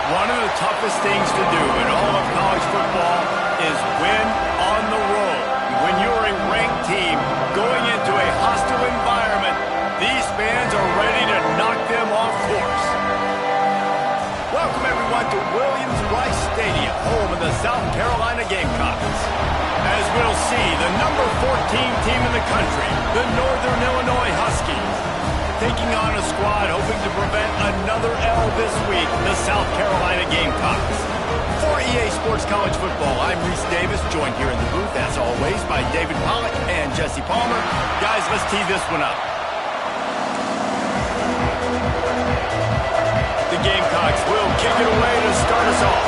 One of the toughest things to do in all of college football is win on the road. When you're a ranked team going into a hostile environment, these fans are ready to knock them off course. Welcome, everyone, to Williams-Brice Stadium, home of the South Carolina Gamecocks. As we'll see, the number 14 team in the country, the Northern Illinois Huskies, taking on a squad hoping to prevent another L this week, the South Carolina Gamecocks. For EA Sports College Football, I'm Reese Davis, joined here in the booth, as always, by David Pollack and Jesse Palmer. Guys, let's tee this one up. The Gamecocks will kick it away to start us off.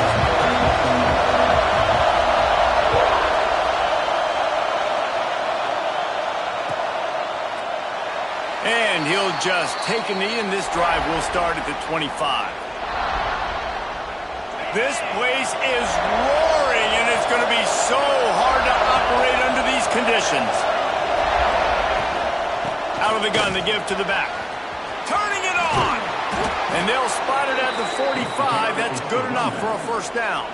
And he'll just take a knee, and this drive will start at the 25. This place is roaring, and it's going to be so hard to operate under these conditions. Out of the gun, they give to the back. Turning it on! And they'll spot it at the 45. That's good enough for a first down.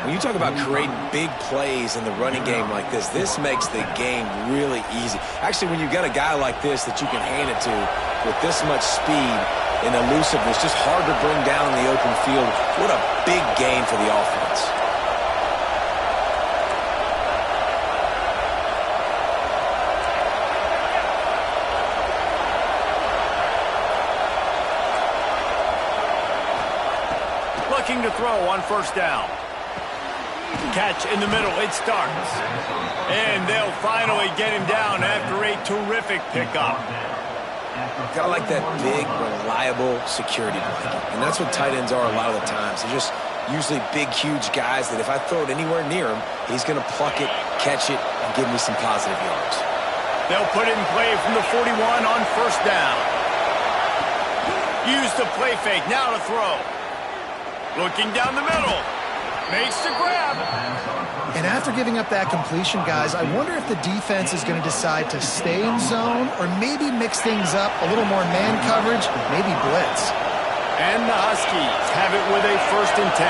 When you talk about creating big plays in the running game like this makes the game really easy. Actually, when you've got a guy like this that you can hand it to with this much speed and elusiveness, just hard to bring down in the open field, what a big gain for the offense. Looking to throw on first down. Catch in the middle, it starts. And they'll finally get him down after a terrific pickup. Gotta like that big, reliable security blanket. And that's what tight ends are a lot of the times. They're just usually big, huge guys that if I throw it anywhere near him, he's gonna pluck it, catch it, and give me some positive yards. They'll put it in play from the 41 on first down. Use the play fake, now to throw. Looking down the middle. Makes the grab. And after giving up that completion, guys, I wonder if the defense is going to decide to stay in zone or maybe mix things up, a little more man coverage, maybe blitz. And the Huskies have it with a 1st and 10.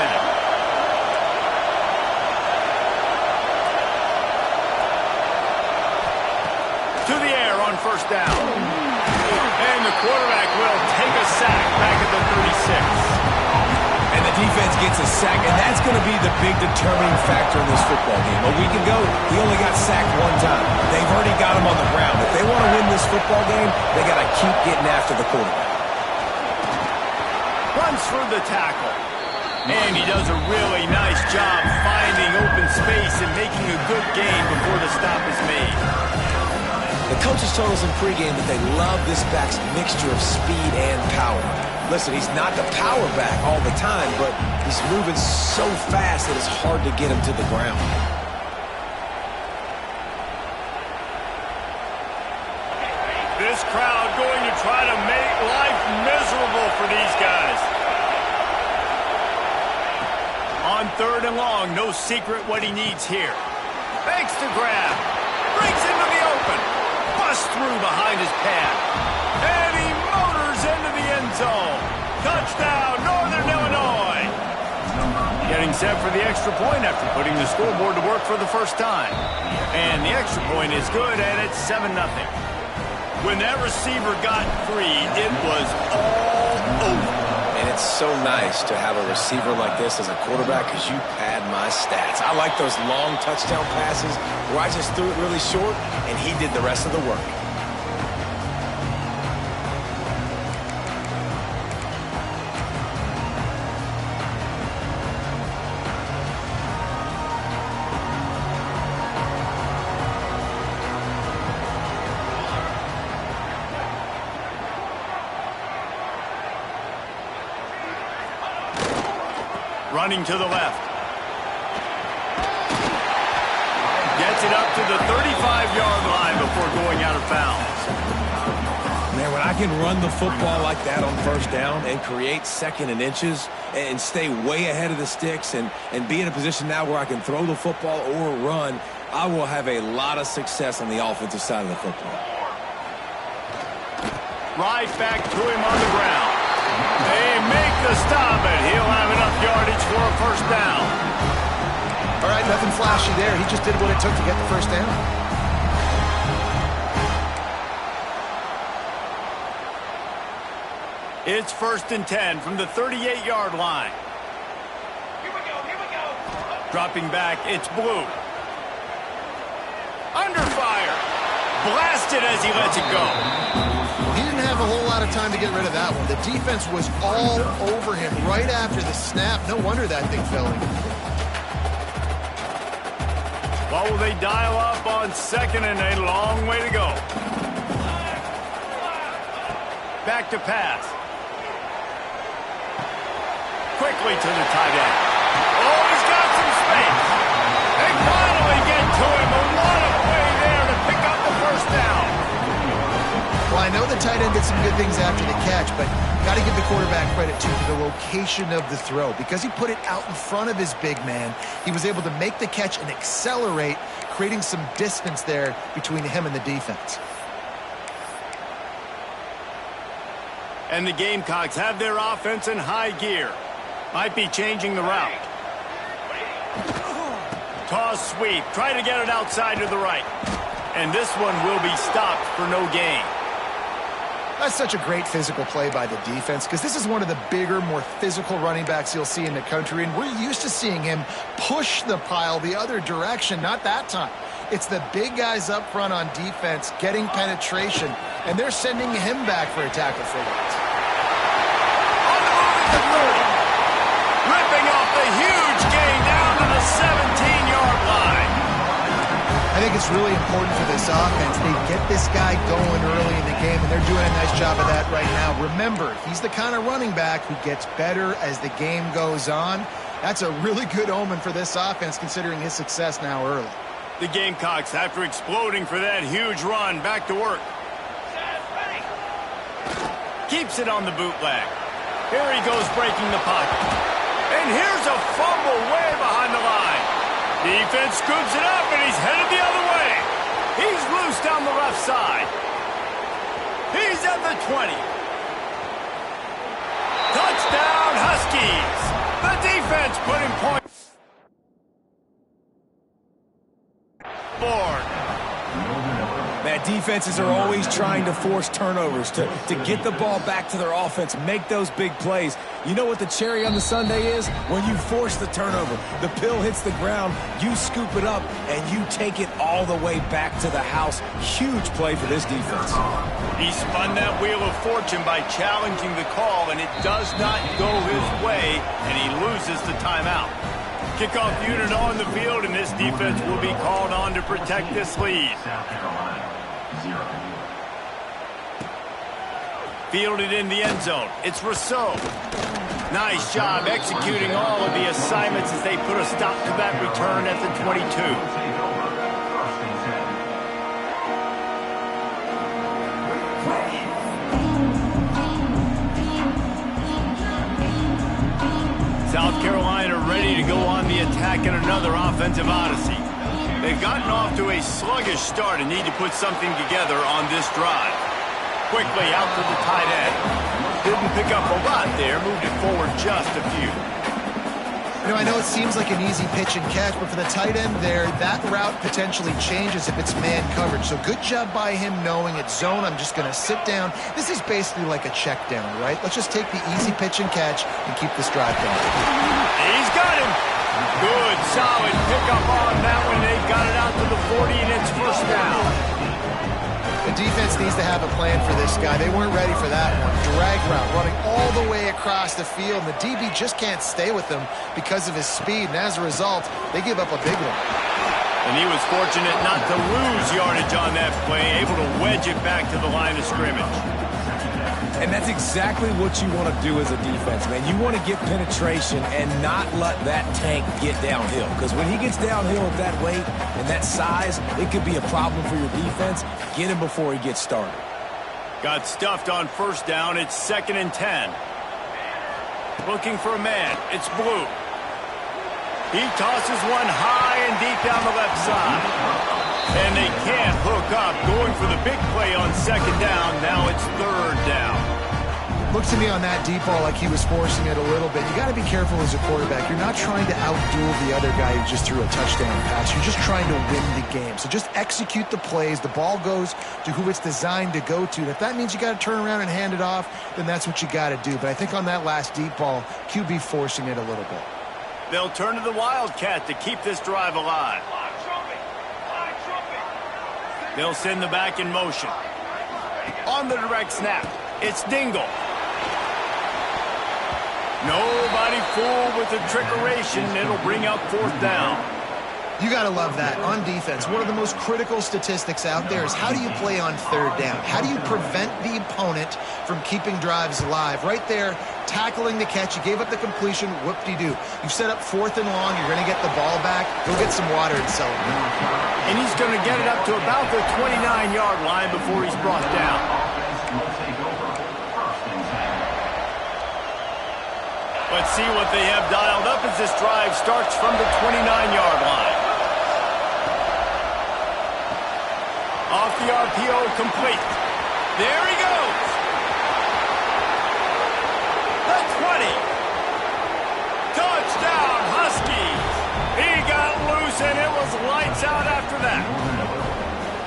To the air on first down. And the quarterback will take a sack back at the 36. And the defense gets a sack, and that's going to be the big determining factor in this football game. A week ago, he only got sacked one time. They've already got him on the ground. If they want to win this football game, they got to keep getting after the quarterback. Runs through the tackle. And he does a really nice job finding open space and making a good gain before the stop is made. The coaches told us in pregame that they love this back's mixture of speed and power. Listen, he's not the power back all the time, but he's moving so fast that it's hard to get him to the ground. This crowd going to try to make life miserable for these guys. On 3rd and long, no secret what he needs here. Fakes the grab. Brings into the open. Busts through behind his pad. And he motors into the end zone. Touchdown, Northern Illinois. Getting set for the extra point after putting the scoreboard to work for the first time. And the extra point is good, and it's 7-0. When that receiver got free, it was all over. And it's so nice to have a receiver like this as a quarterback because you pad my stats. I like those long touchdown passes where I just threw it really short, and he did the rest of the work. Running to the left. Gets it up to the 35-yard line before going out of bounds. Man, when I can run the football like that on first down and create 2nd and inches and stay way ahead of the sticks and be in a position now where I can throw the football or run, I will have a lot of success on the offensive side of the football. Right back to him on the ground. They make the stop, and he'll have enough yardage for a first down. All right, nothing flashy there. He just did what it took to get the first down. It's 1st and 10 from the 38-yard line. Here we go. Dropping back, it's Blue. Under fire. Blasted as he lets it go. He didn't have a whole lot of time to get rid of that one. The defense was all over him right after the snap. No wonder that thing fell in. What will they dial up on 2nd and a long way to go? Back to pass. Quickly to the tight end. Oh, he's got some space. They finally get to him. A lot of play there to pick up the first down. Well, I know the tight end did some good things after the catch, but got to give the quarterback credit, too, for the location of the throw. Because he put it out in front of his big man, he was able to make the catch and accelerate, creating some distance there between him and the defense. And the Gamecocks have their offense in high gear. Might be changing the route. Toss sweep. Try to get it outside to the right. And this one will be stopped for no gain. That's such a great physical play by the defense because this is one of the bigger, more physical running backs you'll see in the country, and we're used to seeing him push the pile the other direction. Not that time. It's the big guys up front on defense getting penetration, and they're sending him back for a tackle for loss. On the move at the 30. Ripping off the huge gain down to the 17-yard line. I think it's really important for this offense. They get this guy going early in the game, and they're doing a nice job of that right now. Remember, he's the kind of running back who gets better as the game goes on. That's a really good omen for this offense, considering his success now early. The Gamecocks, after exploding for that huge run, back to work. Keeps it on the bootleg. Here he goes breaking the pocket. And here's a fumble way behind the line. Defense scoops it up, and he's headed the other way. He's loose down the left side. He's at the 20. Touchdown, Huskies. The defense putting points forward. Man, defenses are always trying to force turnovers to get the ball back to their offense, make those big plays. You know what the cherry on the sundae is? When you force the turnover, the pill hits the ground, you scoop it up, and you take it all the way back to the house. Huge play for this defense. He spun that wheel of fortune by challenging the call, and it does not go his way, and he loses the timeout. Kickoff unit on the field, and this defense will be called on to protect this lead. Fielded in the end zone. It's Rousseau. Nice job executing all of the assignments as they put a stop to that return at the 22. South Carolina ready to go on the attack in another offensive odyssey. They've gotten off to a sluggish start and need to put something together on this drive. Quickly out to the tight end. Didn't pick up a lot there, moved it forward just a few. You know, I know it seems like an easy pitch and catch, but for the tight end there, that route potentially changes if it's man coverage. So good job by him knowing it's zone. I'm just going to sit down. This is basically like a check down, right? Let's just take the easy pitch and catch and keep this drive going. He's got him. Good, solid pickup on that one. They've got it out to the 40, and it's first down. The defense needs to have a plan for this guy. They weren't ready for that one. Drag route, running all the way across the field. The DB just can't stay with him because of his speed, and as a result, they give up a big one. And he was fortunate not to lose yardage on that play, able to wedge it back to the line of scrimmage. And that's exactly what you want to do as a defense, man. You want to get penetration and not let that tank get downhill. Because when he gets downhill at that weight and that size, it could be a problem for your defense. Get him before he gets started. Got stuffed on first down. It's 2nd and 10. Looking for a man. It's Blue. He tosses one high and deep down the left side. And they can't hook up. Going for the big play on 2nd down. Now it's 3rd down. Looked to me on that deep ball like he was forcing it a little bit. You got to be careful as a quarterback. You're not trying to outduel the other guy who just threw a touchdown pass. You're just trying to win the game. So just execute the plays. The ball goes to who it's designed to go to. And if that means you got to turn around and hand it off, then that's what you got to do. But I think on that last deep ball, QB forcing it a little bit. They'll turn to the Wildcat to keep this drive alive. They'll send the back in motion. On the direct snap, it's Dingle. Nobody fooled with the trickeration. It'll bring up fourth down. You got to love that. On defense, one of the most critical statistics out there is how do you play on third down? How do you prevent the opponent from keeping drives alive? Right there, tackling the catch. You gave up the completion. Whoop-de-doo. You've set up fourth and long. You're going to get the ball back. Go get some water and celebrate. And he's going to get it up to about the 29-yard line before he's brought down. Let's see what they have dialed up as this drive starts from the 29-yard line. Off the RPO, complete. There he goes. The 20. Touchdown, Huskies. He got loose, and it was lights out after that.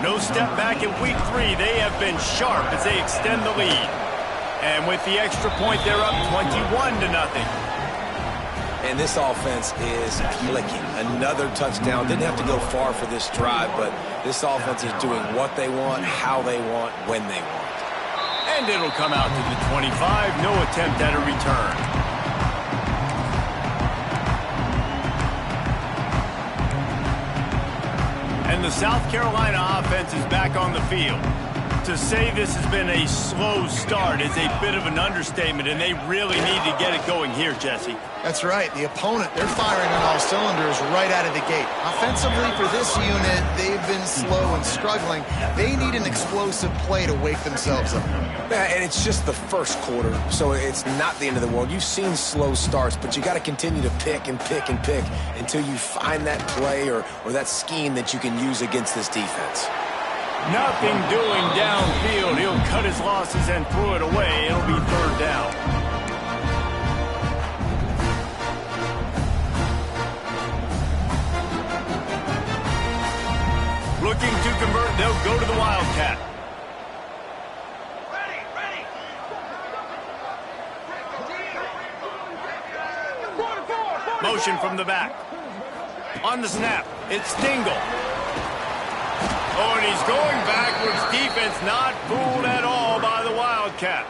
No step back in week 3. They have been sharp as they extend the lead. And with the extra point, they're up 21-0. And this offense is clicking. Another touchdown. Didn't have to go far for this drive, but this offense is doing what they want, how they want, when they want. And it'll come out to the 25. No attempt at a return. And the South Carolina offense is back on the field. To say this has been a slow start is a bit of an understatement, and they really need to get it going here, Jesse. That's right. The opponent, they're firing on all cylinders right out of the gate. Offensively, for this unit, they've been slow and struggling. They need an explosive play to wake themselves up. Yeah, and it's just the first quarter, so it's not the end of the world. You've seen slow starts, but you got to continue to pick and pick and pick until you find that play or that scheme that you can use against this defense. Nothing doing downfield. He'll cut his losses and throw it away. It'll be third down. Looking to convert, they'll go to the Wildcat. Motion from the back. On the snap, it's Dingle. Oh, and he's going backwards. Defense not fooled at all by the Wildcat.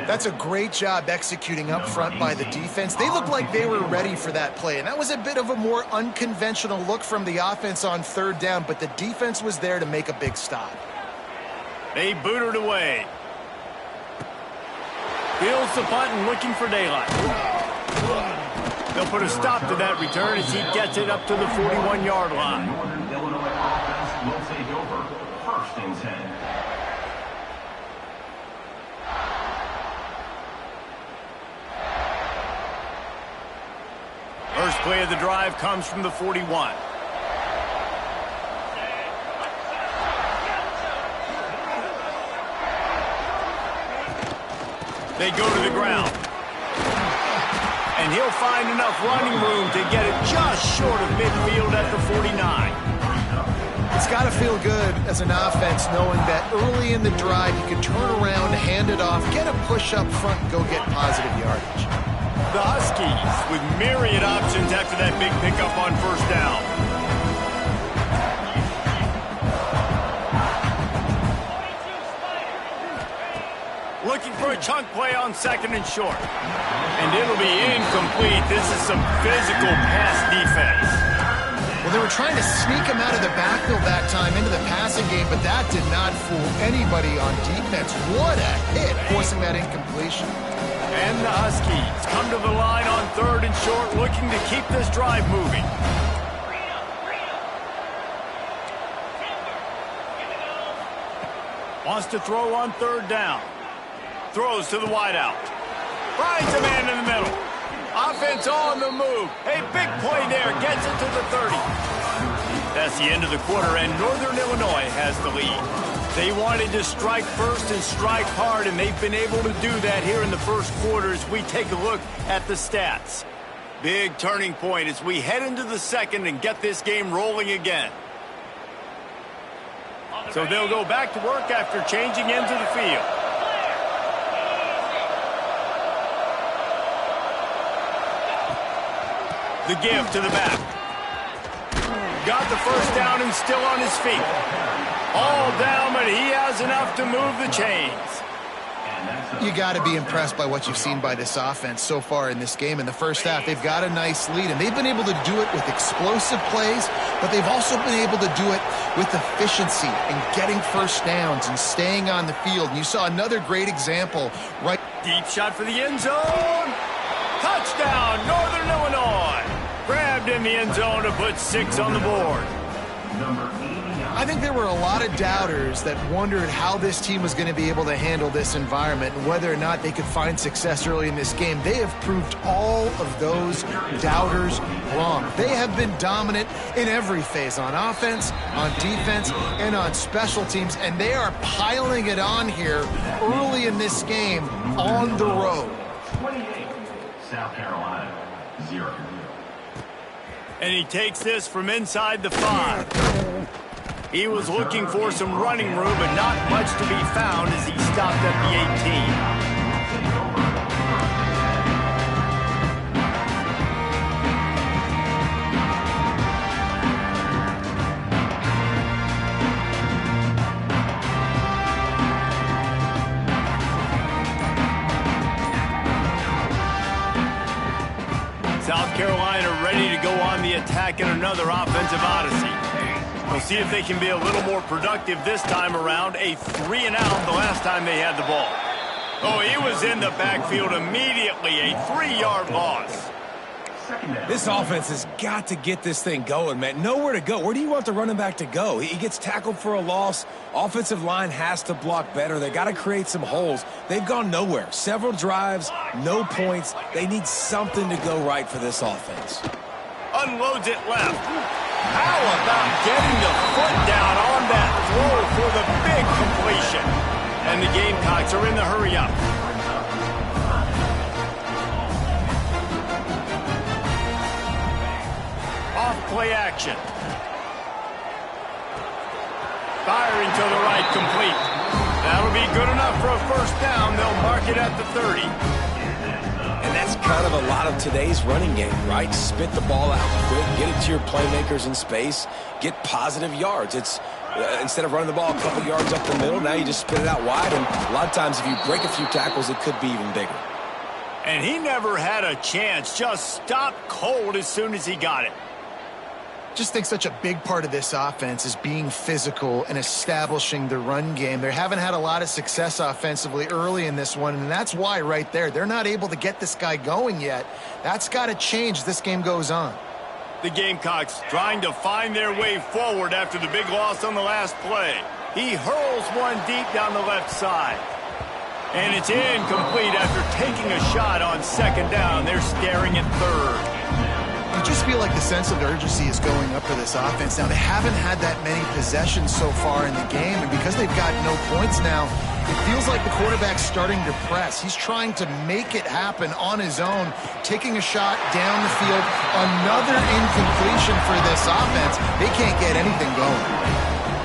That's a great job executing up front by the defense. They looked like they were ready for that play, and that was a bit of a more unconventional look from the offense on third down, but the defense was there to make a big stop. They booted away. Fields the punt and looking for daylight. They'll put a stop to that return as he gets it up to the 41-yard line. Will take over first and 10. First play of the drive comes from the 41. They go to the ground. And he'll find enough running room to get it just short of midfield at the 49. It's got to feel good as an offense knowing that early in the drive you can turn around, hand it off, get a push up front, and go get positive yardage. The Huskies with myriad options after that big pickup on first down. Looking for a chunk play on second and short. And it'll be incomplete. This is some physical pass defense. Well, they were trying to sneak him out of the backfield that time into the passing game, but that did not fool anybody on defense. What a hit, forcing that incompletion. And the Huskies come to the line on third and short, looking to keep this drive moving. Wants to throw on third down. Throws to the wideout. Finds a man in the middle. Offense on the move. A big play there. Gets it to the 30. That's the end of the quarter, and Northern Illinois has the lead. They wanted to strike first and strike hard, and they've been able to do that here in the first quarter as we take a look at the stats. Big turning point as we head into the second and get this game rolling again. So they'll go back to work after changing into the field. The give to the back. Got the first down and still on his feet. All down, but he has enough to move the chains. You got to be impressed by what you've seen by this offense so far in this game. In the first half, they've got a nice lead, and they've been able to do it with explosive plays, but they've also been able to do it with efficiency and getting first downs and staying on the field. And you saw another great example, right? Deep shot for the end zone. Touchdown, Northern Illinois. Grabbed in the end zone to put 6 on the board. I think there were a lot of doubters that wondered how this team was going to be able to handle this environment and whether or not they could find success early in this game. They have proved all of those doubters wrong. They have been dominant in every phase, on offense, on defense, and on special teams, and they are piling it on here early in this game on the road. 28, South Carolina, 0. And he takes this from inside the 5. He was looking for some running room, but not much to be found as he stopped at the 18. South Carolina ready to go on the attack in another offensive odyssey. We'll see if they can be a little more productive this time around. A 3-and-out the last time they had the ball. Oh, he was in the backfield immediately. A 3-yard loss. This offense has got to get this thing going, man. Nowhere to go. Where do you want the running back to go? He gets tackled for a loss. Offensive line has to block better. They got to create some holes. They've gone nowhere. Several drives, no points. They need something to go right for this offense. Unloads it left. How about getting the foot down on that throw for the big completion? And the Gamecocks are in the hurry-up. Off-play action. Firing to the right, complete. That'll be good enough for a first down. They'll mark it at the 30. And that's kind of a lot of today's running game, right? Spit the ball out quick, get it to your playmakers in space, get positive yards. It's instead of running the ball a couple yards up the middle, now you just spit it out wide, and a lot of times if you break a few tackles, it could be even bigger. And he never had a chance, just stopped cold as soon as he got it. Just think such a big part of this offense is being physical and establishing the run game. They haven't had a lot of success offensively early in this one, and that's why right there, they're not able to get this guy going yet. That's got to change as this game goes on. The Gamecocks trying to find their way forward after the big loss on the last play. He hurls one deep down the left side. And it's incomplete after taking a shot on second down. They're staring at third. You just feel like the sense of urgency is going up for this offense. Now, they haven't had that many possessions so far in the game, and because they've got no points now, it feels like the quarterback's starting to press. He's trying to make it happen on his own, taking a shot down the field. Another incompletion for this offense. They can't get anything going.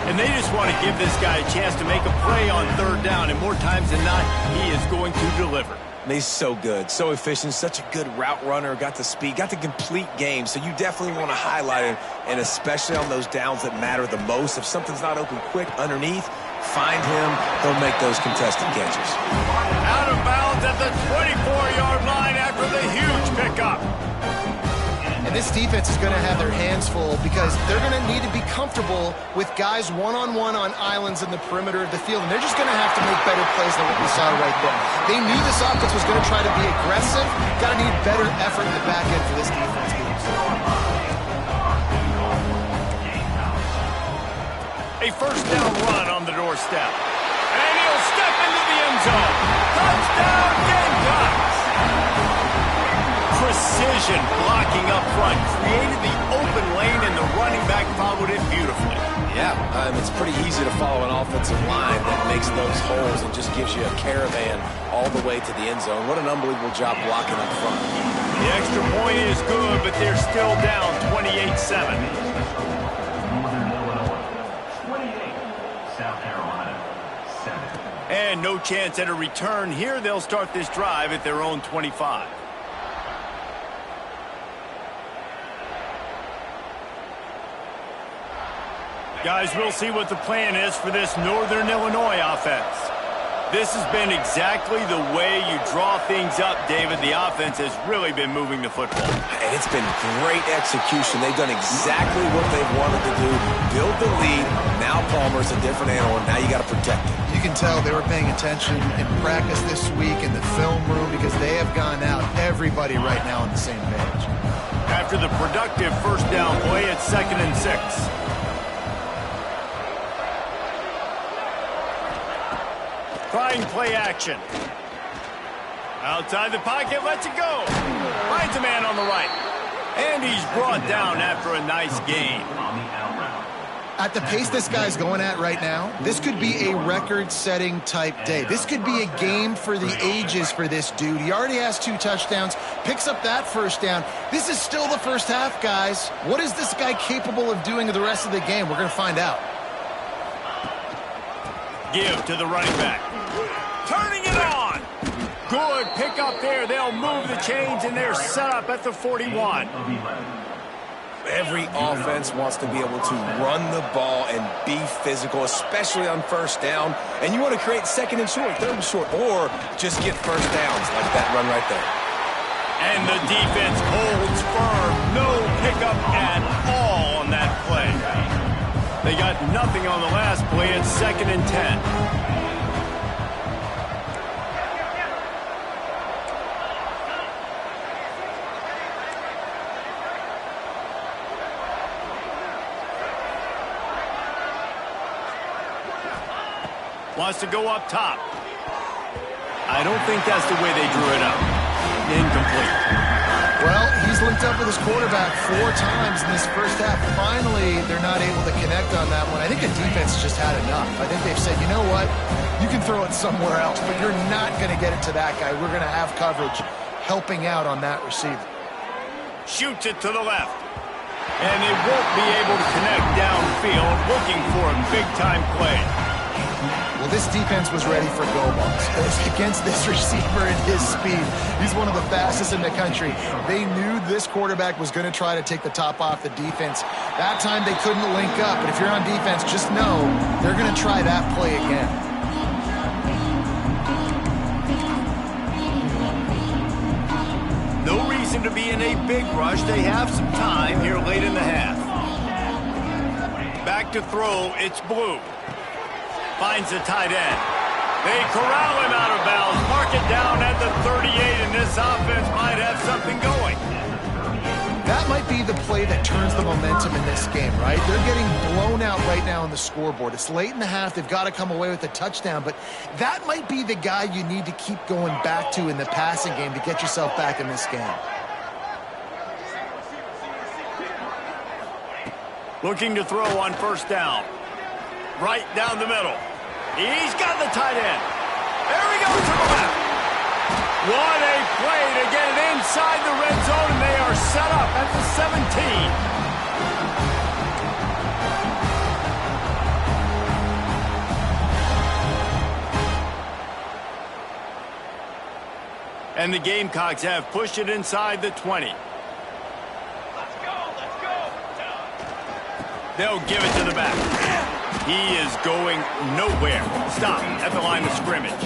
And they just want to give this guy a chance to make a play on third down, and more times than not, he is going to deliver. He's so good, so efficient, such a good route runner, got the speed, got the complete game. So you definitely want to highlight him, and especially on those downs that matter the most. If something's not open quick underneath, find him. He'll make those contested catches. Out of bounds at the 24-yard line after the huge pickup. And this defense is going to have their hands full because they're going to need to be comfortable with guys one-on-one on islands in the perimeter of the field. And they're just going to have to make better plays than what we saw right there. They knew this offense was going to try to be aggressive. Got to need better effort in the back end for this defense. A first down run on the doorstep. And he'll step into the end zone. Touchdown, Gamecocks! Precision blocking up front created the open lane, and the running back followed it beautifully. Yeah, Yeah, it's pretty easy to follow an offensive line that makes those holes and just gives you a caravan all the way to the end zone. What an unbelievable job blocking up front. The extra point is good, but they're still down 28-7. Northern Illinois, 28. South Carolina, 7. And no chance at a return here. They'll start this drive at their own 25. Guys, we'll see what the plan is for this Northern Illinois offense. This has been exactly the way you draw things up, David. The offense has really been moving the football. And it's been great execution. They've done exactly what they've wanted to do. Build the lead. Now Palmer's a different animal. Now you got to protect it. You can tell they were paying attention in practice this week in the film room because they have gone out, everybody right now on the same page. After the productive first down play, it's 2nd and 6. Trying play action. Outside the pocket, lets it go. Finds a man on the right. And he's brought down after a nice gain. At the pace this guy's going at right now, this could be a record-setting type day. This could be a game for the ages for this dude. He already has 2 touchdowns, picks up that first down. This is still the first half, guys. What is this guy capable of doing the rest of the game? We're going to find out. Give to the running back. Turning it on. Good pick up there. They'll move the chains, and they're set up at the 41. Every offense wants to be able to run the ball and be physical, especially on first down. And you want to create 2nd and short, 3rd and short, or just get first downs like that run right there. And the defense holds firm. No pickup at all on that play. They got nothing on the last play. It's 2nd and 10. Wants to go up top. I don't think that's the way they drew it up. Incomplete. Well, he's linked up with his quarterback 4 times in this first half. Finally, they're not able to connect on that one. I think the defense just had enough. I think they've said, you know what? You can throw it somewhere else, but you're not going to get it to that guy. We're going to have coverage helping out on that receiver. Shoots it to the left. And they won't be able to connect downfield, looking for a big-time play. Well, this defense was ready for go balls. Against this receiver at his speed, he's one of the fastest in the country. They knew this quarterback was going to try to take the top off the defense. That time they couldn't link up, but if you're on defense, just know they're going to try that play again. No reason to be in a big rush. They have some time here late in the half. Back to throw, it's Blue. Finds the tight end. They corral him out of bounds, mark it down at the 38, and this offense might have something going. That might be the play that turns the momentum in this game, right? They're getting blown out right now on the scoreboard. It's late in the half. They've got to come away with a touchdown, but that might be the guy you need to keep going back to in the passing game to get yourself back in this game. Looking to throw on first down. Right down the middle. He's got the tight end. There we go to the left. What a play to get it inside the red zone, and they are set up at the 17. And the Gamecocks have pushed it inside the 20. They'll give it to the back. He is going nowhere. Stop at the line of scrimmage.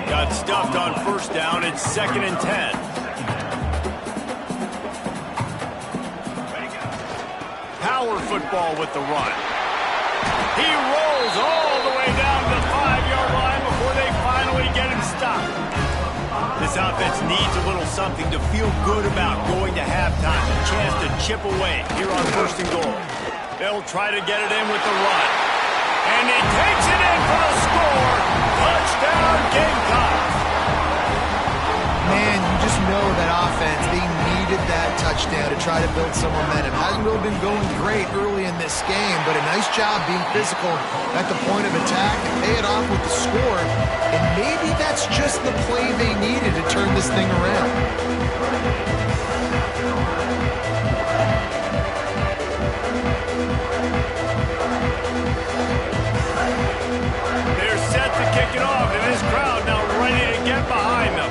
Got stuffed on first down. It's 2nd and 10. Power football with the run. He rolls all the way down to the 5-yard line before they finally get him stopped. This offense needs a little something to feel good about going to halftime. A chance to chip away here on 1st and goal. They'll try to get it in with the run. And he takes it in for the score. Touchdown, Gamecocks. Man, you just know know that offense, they needed that touchdown to try to build some momentum. Hasn't really been going great early in this game, but a nice job being physical at the point of attack and pay it off with the score. And maybe that's just the play they needed to turn this thing around. They're set to kick it off, and this crowd now ready to get behind them.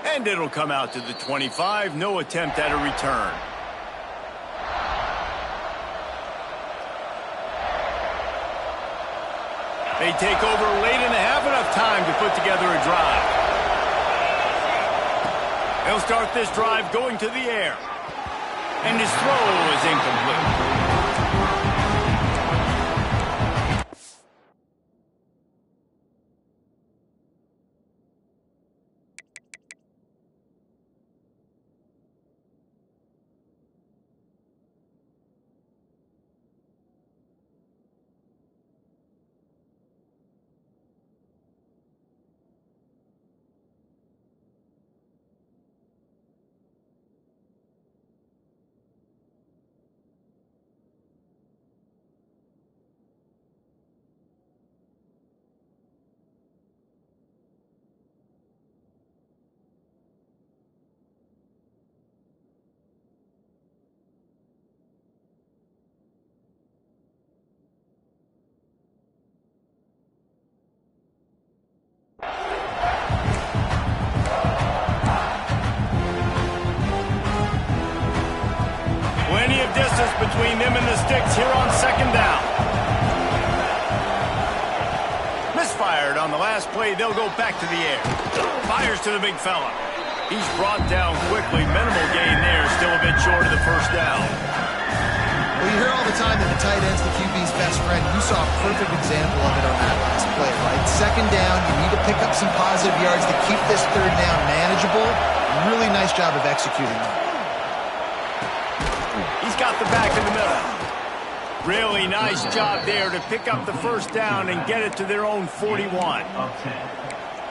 And it'll come out to the 25. No attempt at a return. They take over late in the half, enough time to put together a drive. They'll start this drive going to the air. And his throw is incomplete. Plenty of distance between them and the sticks here on second down. Misfired on the last play. They'll go back to the air. Fires to the big fella. He's brought down quickly. Minimal gain there. Still a bit short of the first down. Well, you hear all the time that the tight end's the QB's best friend. You saw a perfect example of it on that last play, right? Second down, you need to pick up some positive yards to keep this third down manageable. Really nice job of executing that. He's got the back in the middle. Really nice job there to pick up the first down and get it to their own 41.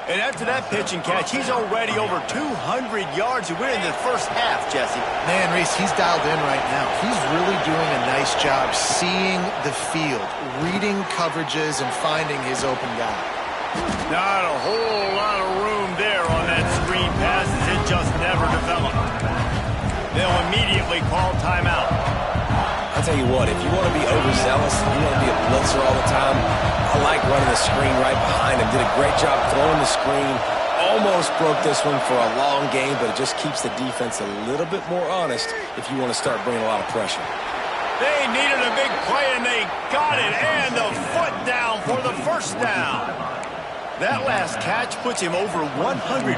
And after that pitch and catch, he's already over 200 yards. We're in the first half, Jesse. Man, Reese, he's dialed in right now. He's really doing a nice job seeing the field, reading coverages, and finding his open guy. Not a whole lot of room there on that screen pass as it just never developed. They'll immediately call timeout. I'll tell you what, if you want to be overzealous, you want to be a blitzer all the time, I like running the screen right behind him. Did a great job throwing the screen. Almost broke this one for a long game, but it just keeps the defense a little bit more honest if you want to start bringing a lot of pressure. They needed a big play, and they got it. And the foot down for the first down. That last catch puts him over 150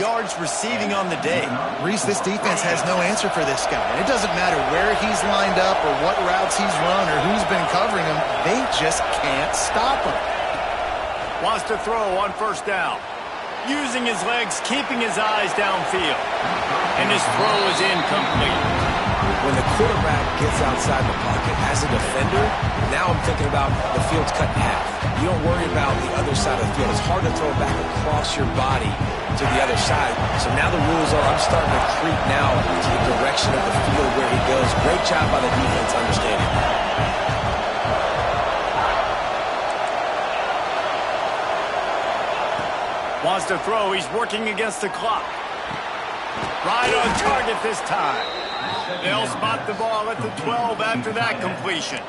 yards receiving on the day. Reese, this defense has no answer for this guy. It doesn't matter where he's lined up or what routes he's run or who's been covering him. They just can't stop him. Wants to throw on first down. Using his legs, keeping his eyes downfield. And his throw is incomplete. When the quarterback gets outside the pocket as a defender, now I'm thinking about the field's cut in half. You don't worry about the other side of the field. It's hard to throw back across your body to the other side. So now the rules are I'm starting to creep now to the direction of the field where he goes. Great job by the defense understanding. Wants to throw. He's working against the clock. Right on target this time. They'll spot the ball at the 12 after that completion.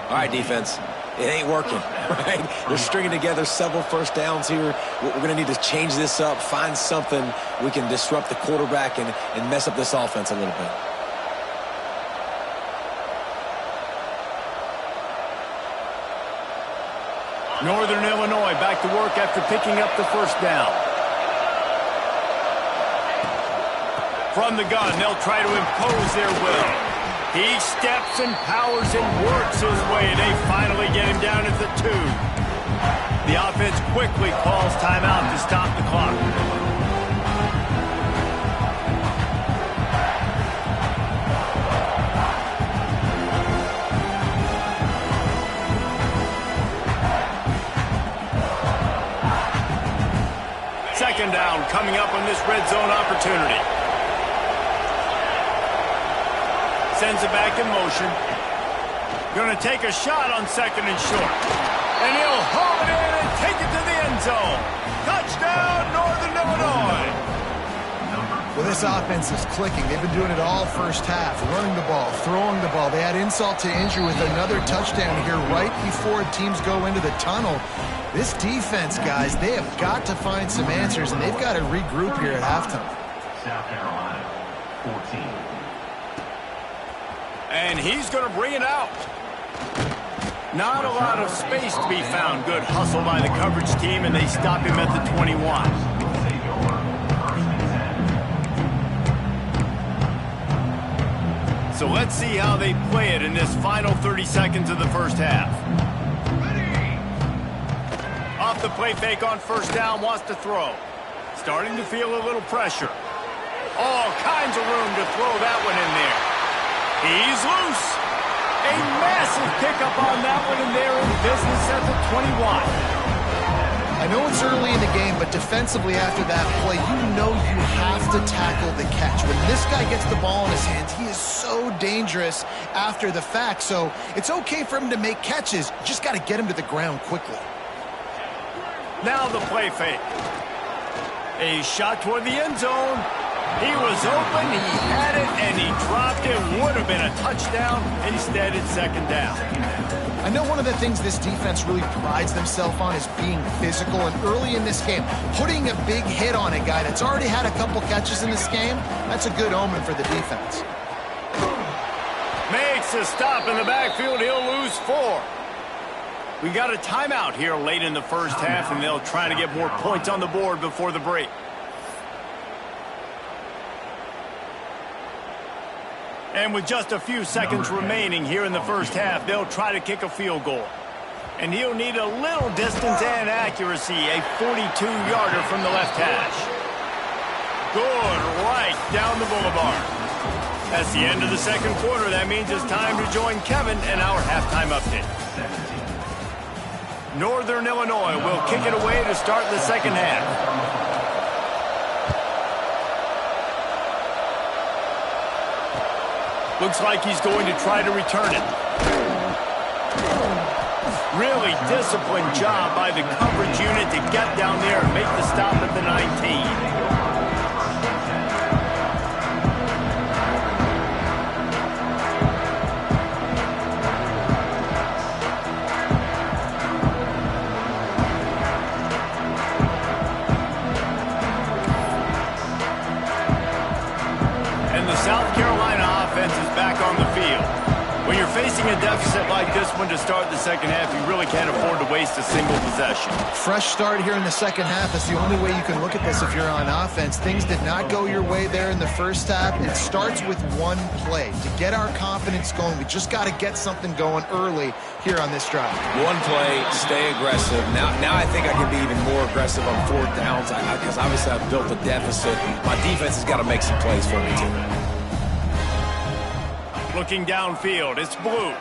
All right, defense. It ain't working, right? They're stringing together several first downs here. We're going to need to change this up, find something we can disrupt the quarterback and mess up this offense a little bit. Northern Illinois back to work after picking up the first down. From the gun, they'll try to impose their will. He steps and powers and works his way. They finally get him down at the 2. The offense quickly calls timeout to stop the clock. second down coming up on this red zone opportunity. Sends it back in motion. Going to take a shot on second and short. And he'll haul it in and take it to the end zone. Touchdown, Northern Illinois. Well, this offense is clicking. They've been doing it all first half, running the ball, throwing the ball. They had insult to injury with another touchdown here right before teams go into the tunnel. This defense, guys, they have got to find some answers, and they've got to regroup here at halftime. South Carolina, 14. And he's going to bring it out. Not a lot of space to be found. Good hustle by the coverage team, and they stop him at the 21. So let's see how they play it in this final 30 seconds of the first half. Off the play fake on first down, wants to throw. Starting to feel a little pressure. All kinds of room to throw that one in there. He's loose. A massive pickup on that one, and they're in business at the 21. I know it's early in the game, but defensively after that play, you know you have to tackle the catch. When this guy gets the ball in his hands, he is so dangerous after the fact. So it's okay for him to make catches. You just got to get him to the ground quickly. Now the play fake. A shot toward the end zone. He was open, he had it, and he dropped it. Would have been a touchdown. Instead, it's second down. I know one of the things this defense really prides themselves on is being physical, and early in this game, putting a big hit on a guy that's already had a couple catches in this game, that's a good omen for the defense. Makes a stop in the backfield. He'll lose 4. We got a timeout here late in the first half, and they'll try to get more points on the board before the break. And with just a few seconds remaining here in the first half, they'll try to kick a field goal. And he'll need a little distance and accuracy, a 42-yarder from the left hash. Good right down the boulevard. That's the end of the second quarter. That means it's time to join Kevin in our halftime update. Northern Illinois will kick it away to start the second half. Looks like he's going to try to return it. Really disciplined job by the coverage unit to get down there and make the stop at the 19. South Carolina offense is back on the field. When you're facing a deficit like this one to start the second half, you really can't afford to waste a single possession. Fresh start here in the second half is the only way you can look at this if you're on offense. Things did not go your way there in the first half. It starts with one play. To get our confidence going, we just got to get something going early here on this drive. One play, stay aggressive. Now I think I can be even more aggressive on fourth downs because obviously I've built a deficit. My defense has got to make some plays for me too. Looking downfield, it's Blue.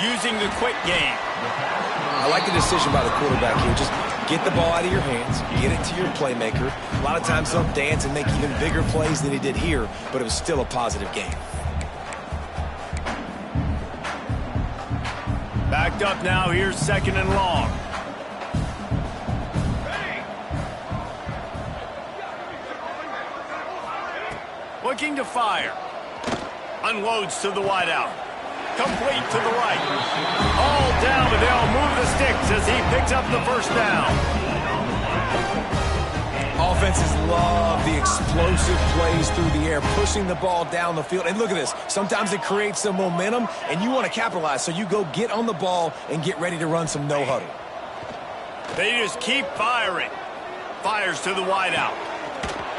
Using the quick game. I like the decision by the quarterback here. Just get the ball out of your hands, get it to your playmaker. A lot of times he'll dance and make even bigger plays than he did here, but it was still a positive game. Backed up now, here's second and long. Looking to fire. Unloads to the wideout. Complete to the right. All down, but they'll move the sticks as he picks up the first down. Offenses love the explosive plays through the air, pushing the ball down the field. And look at this. Sometimes it creates some momentum, and you want to capitalize. So you go get on the ball and get ready to run some no-huddle. They just keep firing. Fires to the wideout.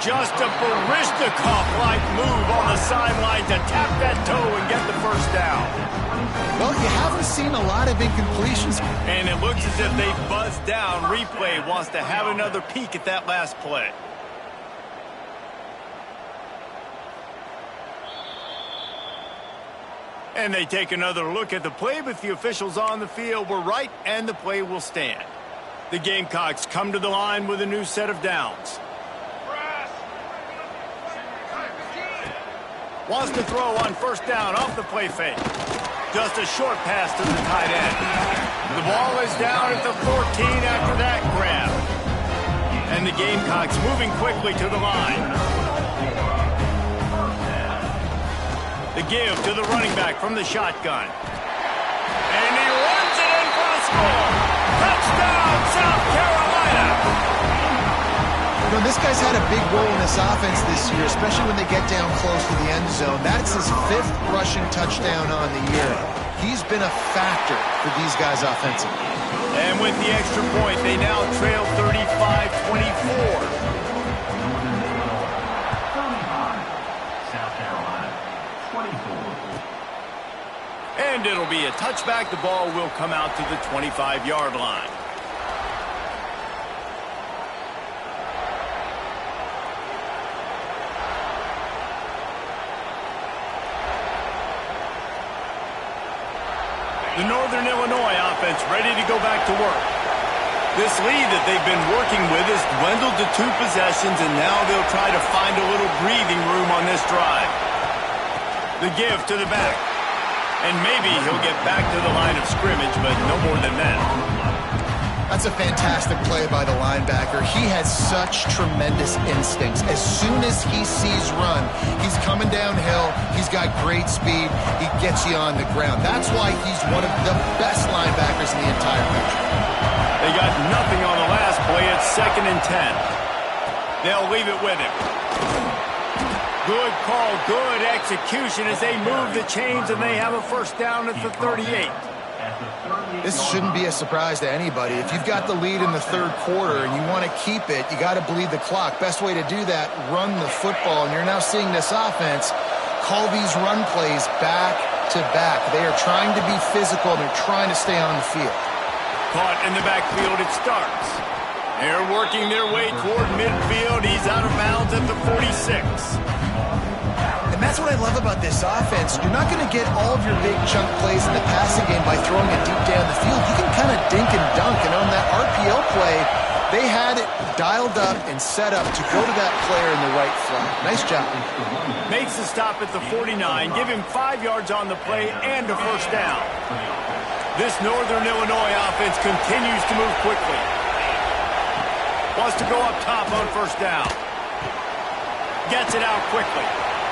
Just a Barishnikov-like move on the sideline to tap that toe and get the first down. Well, you haven't seen a lot of incompletions. And it looks as if they buzzed down. Replay wants to have another peek at that last play. And they take another look at the play, but the officials on the field were right, and the play will stand. The Gamecocks come to the line with a new set of downs. Wants to throw on first down off the play fake. Just a short pass to the tight end. The ball is down at the 14 after that grab. And the Gamecocks moving quickly to the line. The give to the running back from the shotgun. And he runs it in for the score. Touchdown, South Carolina! You know, this guy's had a big role in this offense this year, especially when they get down close to the end zone. That's his 5th rushing touchdown on the year. He's been a factor for these guys offensively. And with the extra point, they now trail 35-24. South Carolina, 24. And it'll be a touchback. The ball will come out to the 25-yard line. The Northern Illinois offense ready to go back to work. This lead that they've been working with has dwindled to 2 possessions, and now they'll try to find a little breathing room on this drive. The give to the back. And maybe he'll get back to the line of scrimmage, but no more than that. That's a fantastic play by the linebacker. He has such tremendous instincts. As soon as he sees run, he's coming downhill. He's got great speed. He gets you on the ground. That's why he's one of the best linebackers in the entire country. They got nothing on the last play. It's 2nd and 10. They'll leave it with him. Good call, good execution as they move the chains, and they have a first down at the 38. This shouldn't be a surprise to anybody. If you've got the lead in the 3rd quarter and you want to keep it, you got to bleed the clock. Best way to do that, run the football. And you're now seeing this offense call these run plays back to back. They are trying to be physical, and they're trying to stay on the field. Caught in the backfield, it starts. They're working their way toward midfield. He's out of bounds at the 46. And that's what I love about this offense. You're not going to get all of your big chunk plays in the passing game by throwing it deep down the field. You can kind of dink and dunk. And on that RPO play, they had it dialed up and set up to go to that player in the right flat. Nice job. Makes the stop at the 49. Give him 5 yards on the play and a first down. This Northern Illinois offense continues to move quickly. Wants to go up top on first down. Gets it out quickly.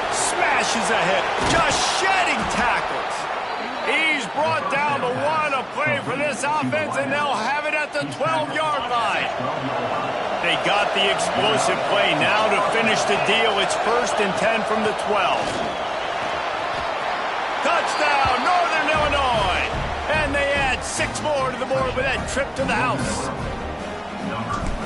Smashes ahead. Just shedding tackles. He's brought down to 1, a play for this offense, and they'll have it at the 12-yard line. They got the explosive play. Now to finish the deal, it's 1st and 10 from the 12. Touchdown, Northern Illinois. And they add 6 more to the board with that trip to the house.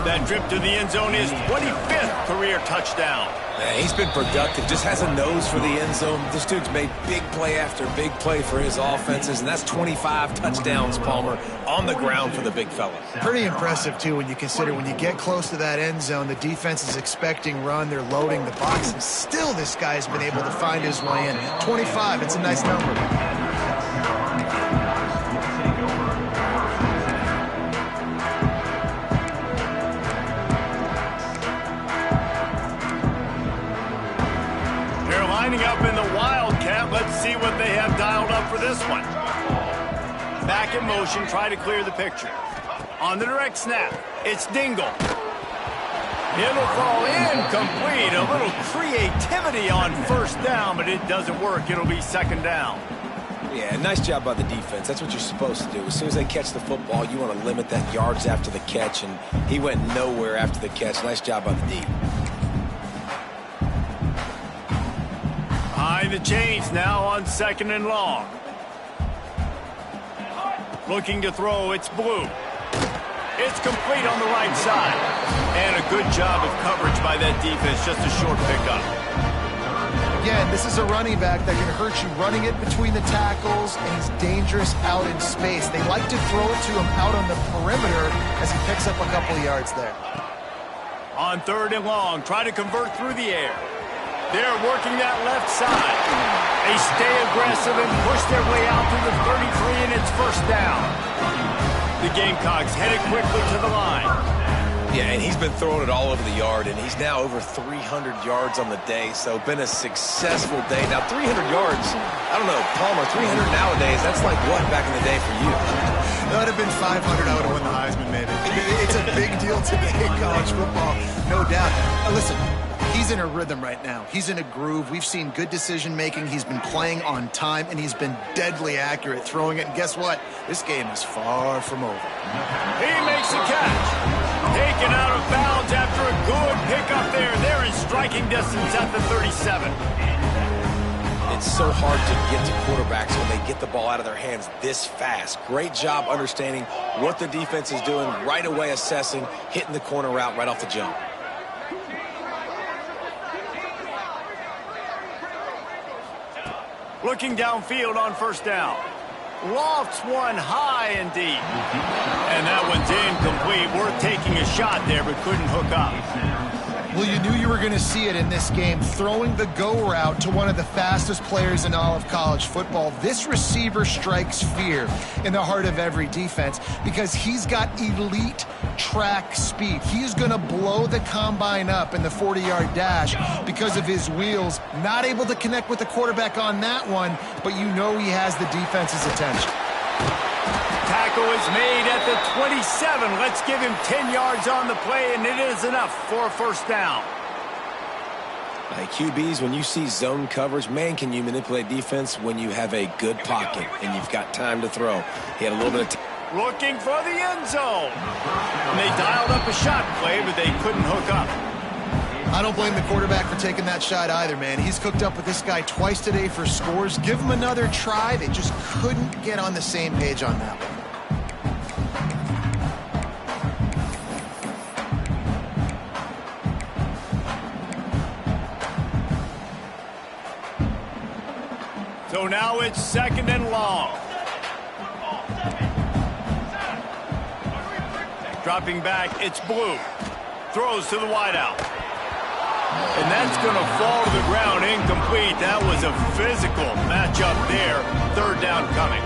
That trip to the end zone is 25th career touchdown. Yeah, he's been productive, just has a nose for the end zone. This dude's made big play after big play for his offenses, and that's 25 touchdowns, Palmer, on the ground for the big fella. Pretty impressive, too, when you consider when you get close to that end zone, the defense is expecting run, they're loading the box, and still this guy's been able to find his way in. 25, it's a nice number. Lining up in the Wildcat. Let's see what they have dialed up for this one. Back in motion, try to clear the picture. On the direct snap, it's Dingle. It'll fall incomplete. A little creativity on first down, but it doesn't work. It'll be 2nd down. Yeah, nice job by the defense. That's what you're supposed to do. As soon as they catch the football, you want to limit that yards after the catch, and he went nowhere after the catch. Nice job by the D. Behind the chains now on 2nd and long. Looking to throw, it's Blue. It's complete on the right side. And a good job of coverage by that defense, just a short pickup. Again, this is a running back that can hurt you running it between the tackles, and he's dangerous out in space. They like to throw it to him out on the perimeter as he picks up a couple of yards there. On 3rd and long, try to convert through the air. They're working that left side. They stay aggressive and push their way out to the 33, and it's 1st down. The Gamecocks headed quickly to the line. Yeah, and he's been throwing it all over the yard, and he's now over 300 yards on the day, so been a successful day. Now, 300 yards, I don't know, Palmer, 300 nowadays, that's like what back in the day for you? That would have been 500, I would have won the Heisman, maybe. It's a big deal today in college football, no doubt. Listen, he's in a rhythm right now. He's in a groove. We've seen good decision-making. He's been playing on time, and he's been deadly accurate throwing it. And guess what? This game is far from over. He makes the catch. Taken out of bounds after a good pickup there. They're in striking distance at the 37. It's so hard to get to quarterbacks when they get the ball out of their hands this fast. Great job understanding what the defense is doing, right away assessing, hitting the corner route right off the jump. Looking downfield on first down. Lofts one high and deep. And that one's incomplete. Worth taking a shot there, but couldn't hook up. Well, you knew you were going to see it in this game, throwing the go route to one of the fastest players in all of college football. This receiver strikes fear in the heart of every defense because he's got elite track speed. He's going to blow the combine up in the 40-yard dash because of his wheels. Not able to connect with the quarterback on that one, but you know he has the defense's attention. Tackle is made at the 27. Let's give him 10 yards on the play, and it is enough for a first down. Hey, QBs, when you see zone coverage, man, can you manipulate defense when you have a good pocket and you've got time to throw. He had a little bit of time. Looking for the end zone. And they dialed up a shot play, but they couldn't hook up. I don't blame the quarterback for taking that shot either, man. He's cooked up with this guy twice today for scores. Give him another try. They just couldn't get on the same page on that one. So now it's second and long. Dropping back, it's Blue. Throws to the wideout. And that's going to fall to the ground incomplete. That was a physical matchup there. Third down coming.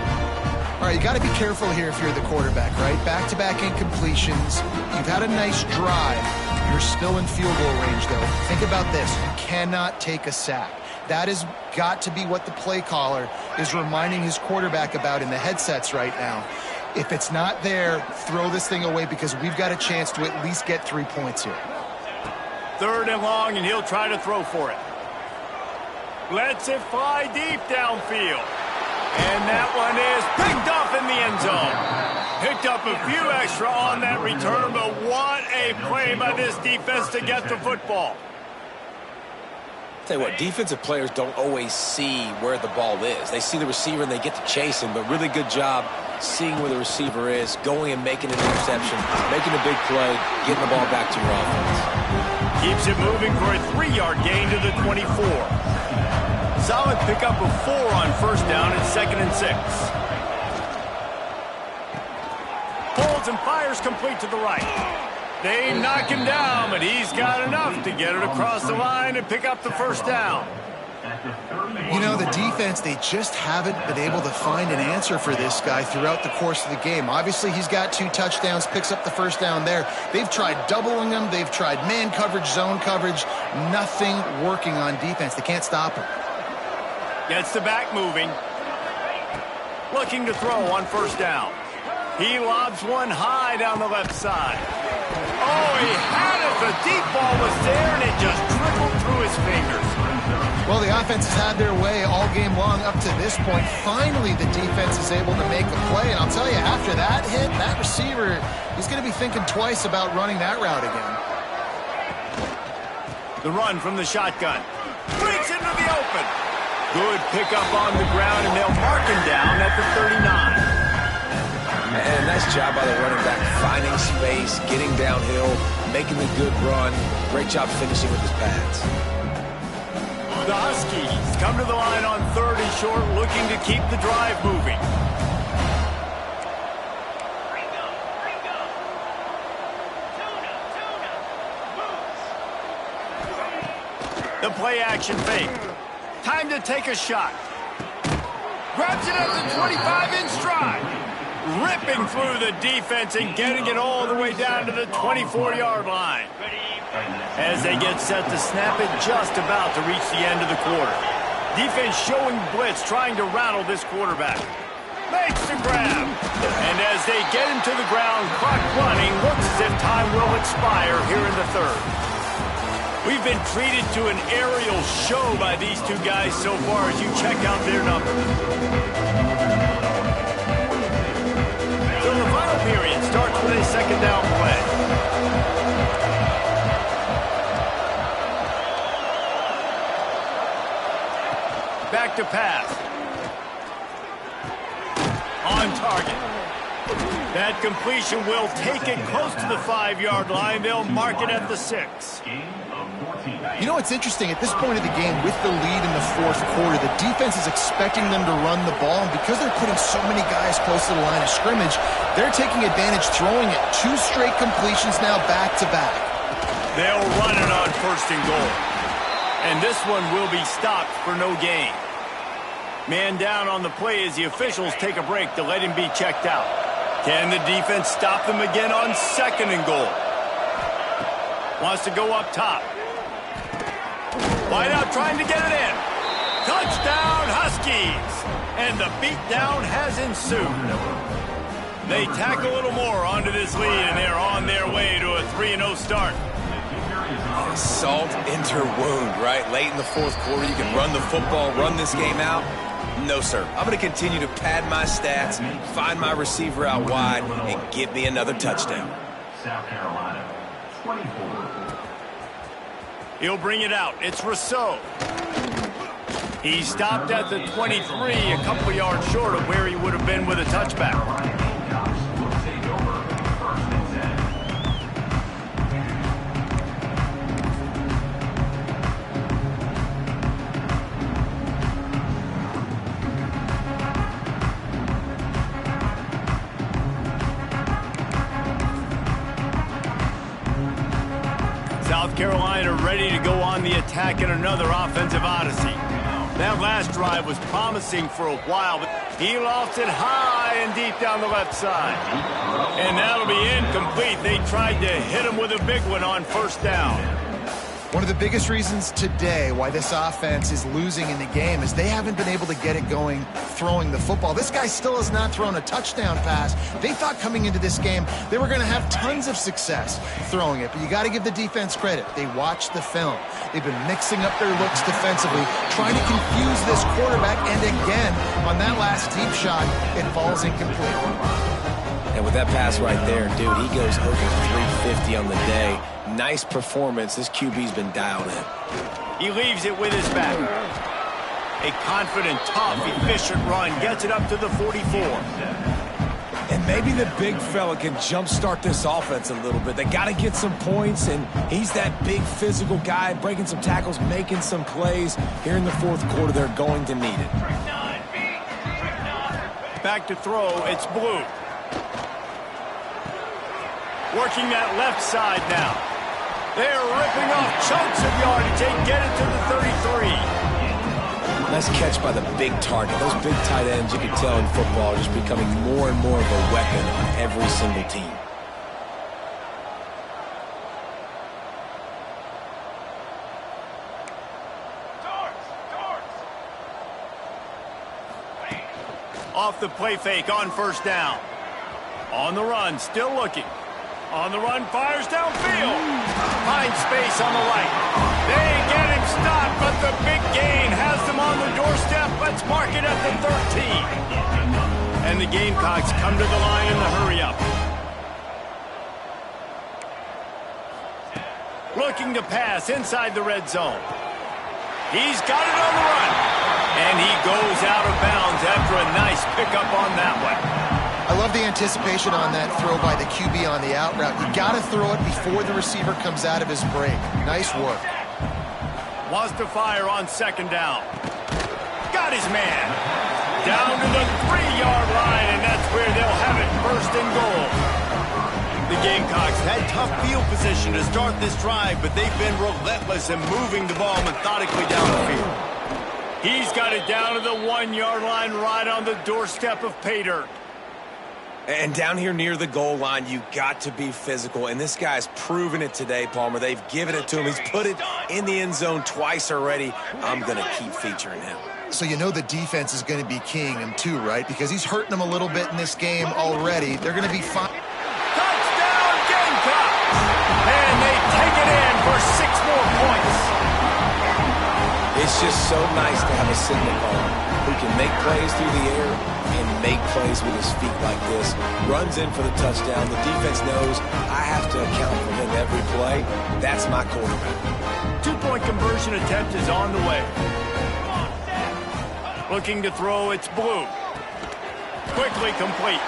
All right, you got to be careful here if you're the quarterback, right? Back-to-back incompletions. You've had a nice drive. You're still in field goal range, though. Think about this. You cannot take a sack. That has got to be what the play caller is reminding his quarterback about in the headsets right now. If it's not there, throw this thing away because we've got a chance to at least get 3 points here. Third and long, and he'll try to throw for it. Lets it fly deep downfield. And that one is picked up in the end zone. Picked up a few extra on that return, but what a play by this defense to get the football. Tell you what, defensive players don't always see where the ball is. They see the receiver and they get to chase him, but really good job seeing where the receiver is, going and making an interception, making a big play, getting the ball back to your offense. Keeps it moving for a 3-yard gain to the 24. Solid pickup of 4 on first down and second and 6. Pulls and fires complete to the right. They knock him down, but he's got enough to get it across the line and pick up the first down. You know, the defense, they just haven't been able to find an answer for this guy throughout the course of the game. Obviously, he's got 2 touchdowns, picks up the first down there. They've tried doubling him. They've tried man coverage, zone coverage. Nothing working on defense. They can't stop him. Gets the back moving. Looking to throw on first down. He lobs one high down the left side. Oh, he had it. The deep ball was there, and it just trickled through his fingers. Well, the offense has had their way all game long up to this point. Finally, the defense is able to make a play. And I'll tell you, after that hit, that receiver, he's going to be thinking twice about running that route again. The run from the shotgun. Breaks into the open. Good pickup on the ground, and they'll mark him down at the 39. And nice job by the running back, finding space, getting downhill, making the good run. Great job finishing with his pads. The Huskies come to the line on 3rd and short, looking to keep the drive moving. The play action fake. Time to take a shot. Grabs it at the 25 in stride. Ripped ripping through the defense and getting it all the way down to the 24-yard line. As they get set to snap it, just about to reach the end of the quarter. Defense showing blitz, trying to rattle this quarterback. Makes the grab. And as they get him to the ground, clock running, looks as if time will expire here in the third. We've been treated to an aerial show by these two guys so far as you check out their numbers. So the final period starts with a second down play. Back to pass. On target. That completion will take it close to the 5-yard line. They'll mark it at the 6. You know what's interesting? At this point of the game, with the lead in the fourth quarter, the defense is expecting them to run the ball. And because they're putting so many guys close to the line of scrimmage, they're taking advantage, throwing it. 2 straight completions now back-to-back. They'll run it on first and goal. And this one will be stopped for no gain. Man down on the play as the officials take a break to let him be checked out. Can the defense stop them again on second and goal? Wants to go up top. Wide out trying to get it in. Touchdown Huskies! And the beatdown has ensued. They tack a little more onto this lead, and they're on their way to a 3-0 start. Salt into wound, right? Late in the fourth quarter, you can run the football, run this game out. No, sir. I'm going to continue to pad my stats, find my receiver out wide, and give me another touchdown. South Carolina, 24. He'll bring it out. It's Rousseau. He stopped at the 23, a couple yards short of where he would have been with a touchback. South Carolina ready to go on the attack in another offensive odyssey. That last drive was promising for a while, but he lost it high and deep down the left side. And that'll be incomplete. They tried to hit him with a big one on first down. One of the biggest reasons today why this offense is losing in the game is they haven't been able to get it going throwing the football. This guy still has not thrown a touchdown pass. They thought coming into this game they were going to have tons of success throwing it, but you got to give the defense credit. They watched the film. They've been mixing up their looks defensively, trying to confuse this quarterback, and again, on that last deep shot, it falls incomplete. And with that pass right there, dude, he goes over 350 on the day. Nice performance. This QB's been dialed in. He leaves it with his back. A confident, tough, efficient run gets it up to the 44. And maybe the big fella can jumpstart this offense a little bit. They got to get some points, and he's that big physical guy, breaking some tackles, making some plays. Here in the fourth quarter, they're going to need it. Back to throw, it's Blue. Working that left side now. They're ripping off chunks of yardage. They get it to the 33. Nice catch by the big target. Those big tight ends, you can tell in football, are just becoming more and more of a weapon on every single team. Off the play fake on first down. On the run, still looking. On the run, fires downfield. Finds space on the right. They get him stopped, but the big gain has them on the doorstep. Let's mark it at the 13. And the Gamecocks come to the line in the hurry-up. Looking to pass inside the red zone. He's got it on the run. And he goes out of bounds after a nice pickup on that one. I love the anticipation on that throw by the QB on the out route. You got to throw it before the receiver comes out of his break. Nice work. Wants to fire on second down. Got his man. Down to the 3-yard line, and that's where they'll have it first and goal. The Gamecocks had tough field position to start this drive, but they've been relentless in moving the ball methodically down the field. He's got it down to the 1-yard line right on the doorstep of pay dirt. And down here near the goal line, you got to be physical. And this guy's proven it today, Palmer. They've given it to him. He's put it in the end zone twice already. I'm going to keep featuring him. So you know the defense is going to be keying him too, right? Because he's hurting them a little bit in this game already. They're going to be fine. Touchdown, Gamecocks! And they take it in for 6 more points. It's just so nice to have a signal caller who can make plays through the air and make plays with his feet like this. Runs in for the touchdown. The defense knows I have to account for him every play. That's my quarterback. 2-point conversion attempt is on the way. Looking to throw, it's Blue. Quickly complete.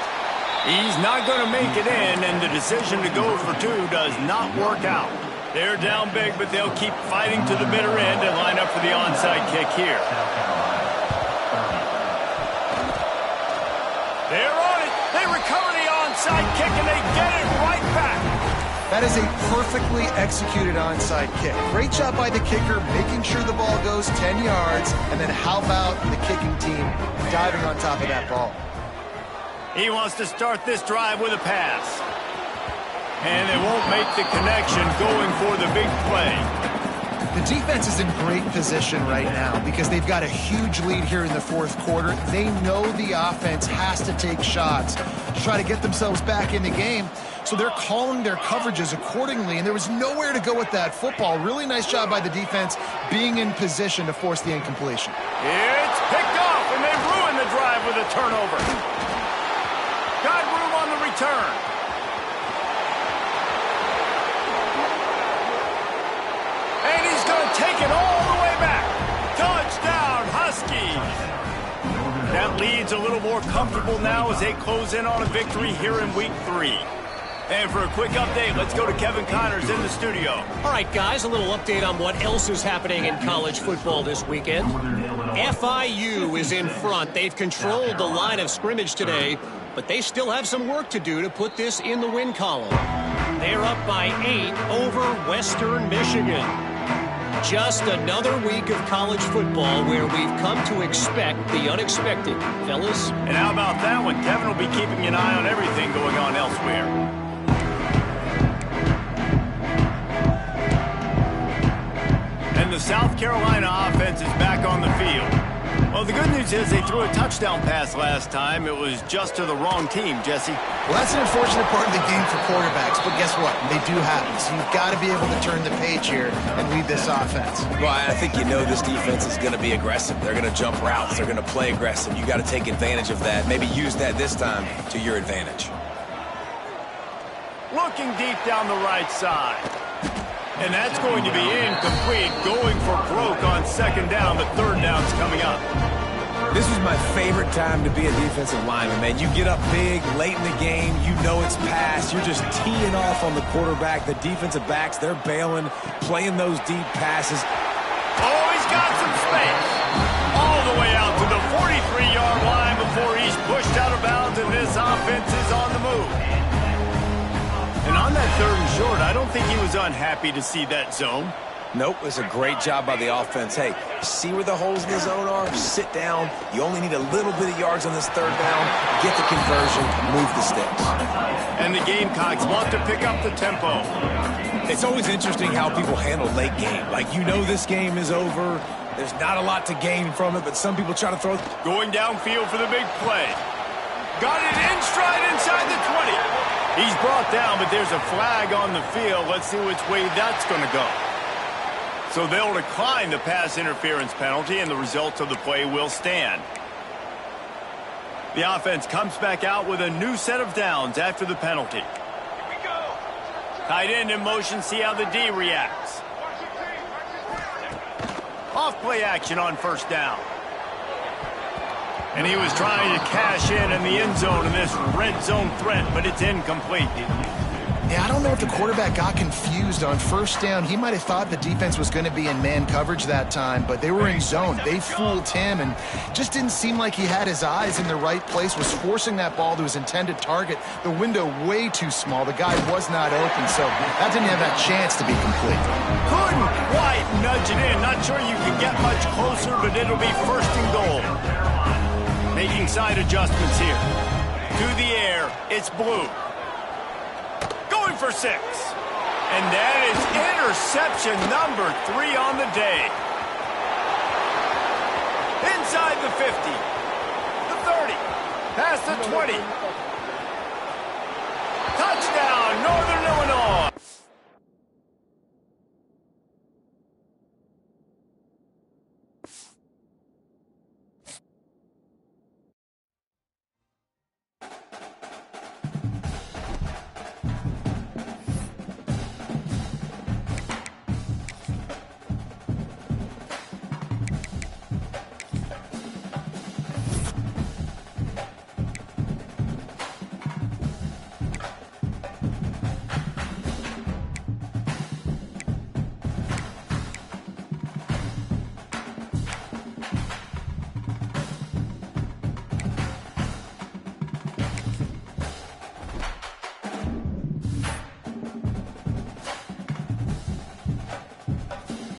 He's not going to make it in, and the decision to go for 2 does not work out. They're down big, but they'll keep fighting to the bitter end and line up for the onside kick here. They're on it. They recover the onside kick, and they get it right back. That is a perfectly executed onside kick. Great job by the kicker, making sure the ball goes 10 yards, and then how about the kicking team diving on top of that ball? He wants to start this drive with a pass. And they won't make the connection going for the big play. The defense is in great position right now because they've got a huge lead here in the 4th quarter. They know the offense has to take shots to try to get themselves back in the game. So they're calling their coverages accordingly, and there was nowhere to go with that football. Really nice job by the defense being in position to force the incompletion. It's picked off, and they ruin the drive with a turnover. Got room on the return. And he's going to take it all the way back. Touchdown, Huskies. That lead's a little more comfortable now as they close in on a victory here in Week 3. And for a quick update, let's go to Kevin Connors in the studio. All right, guys, a little update on what else is happening in college football this weekend. FIU is in front. They've controlled the line of scrimmage today, but they still have some work to do to put this in the win column. They're up by 8 over Western Michigan. Just another week of college football where we've come to expect the unexpected, fellas. And how about that one? Kevin will be keeping an eye on everything going on elsewhere. And the South Carolina offense is back on the field. Well, the good news is they threw a touchdown pass last time. It was just to the wrong team, Jesse. Well, that's an unfortunate part of the game for quarterbacks, but guess what? They do happen. So you've got to be able to turn the page here and lead this offense. Well, I think you know this defense is going to be aggressive. They're going to jump routes. They're going to play aggressive. You got to take advantage of that. Maybe use that this time to your advantage. Looking deep down the right side. And that's going to be incomplete, going for broke on 2nd down. The 3rd down's coming up. This was my favorite time to be a defensive lineman, man. You get up big, late in the game, you know it's past. You're just teeing off on the quarterback. The defensive backs, they're bailing, playing those deep passes. Oh, he's got some space. All the way out to the 43-yard line before he's pushed out of bounds, and this offense is on the move. And on that 3rd and short, I don't think he was unhappy to see that zone. Nope, it's a great job by the offense. Hey, see where the holes in the zone are? Sit down. You only need a little bit of yards on this 3rd down. Get the conversion, move the sticks. And the Gamecocks want to pick up the tempo. It's always interesting how people handle late game. Like, you know this game is over. There's not a lot to gain from it, but some people try to throw. Going downfield for the big play. Got it in stride inside the 20. He's brought down, but there's a flag on the field. Let's see which way that's going to go. So they'll decline the pass interference penalty, and the results of the play will stand. The offense comes back out with a new set of downs after the penalty. Here we go. Tight end in motion, see how the D reacts. Off play action on 1st down. And he was trying to cash in the end zone in this red zone threat, but it's incomplete. Yeah, I don't know if the quarterback got confused on 1st down. He might have thought the defense was going to be in man coverage that time, but they were in zone. They fooled him and just didn't seem like he had his eyes in the right place, was forcing that ball to his intended target. The window way too small. The guy was not open, so that didn't have that chance to be complete. Couldn't quite nudge it in. Not sure you can get much closer, but it'll be 1st and goal. Making side adjustments here. To the air. it's blue. Going for 6. And that is interception number 3 on the day. Inside the 50. The 30. Past the 20.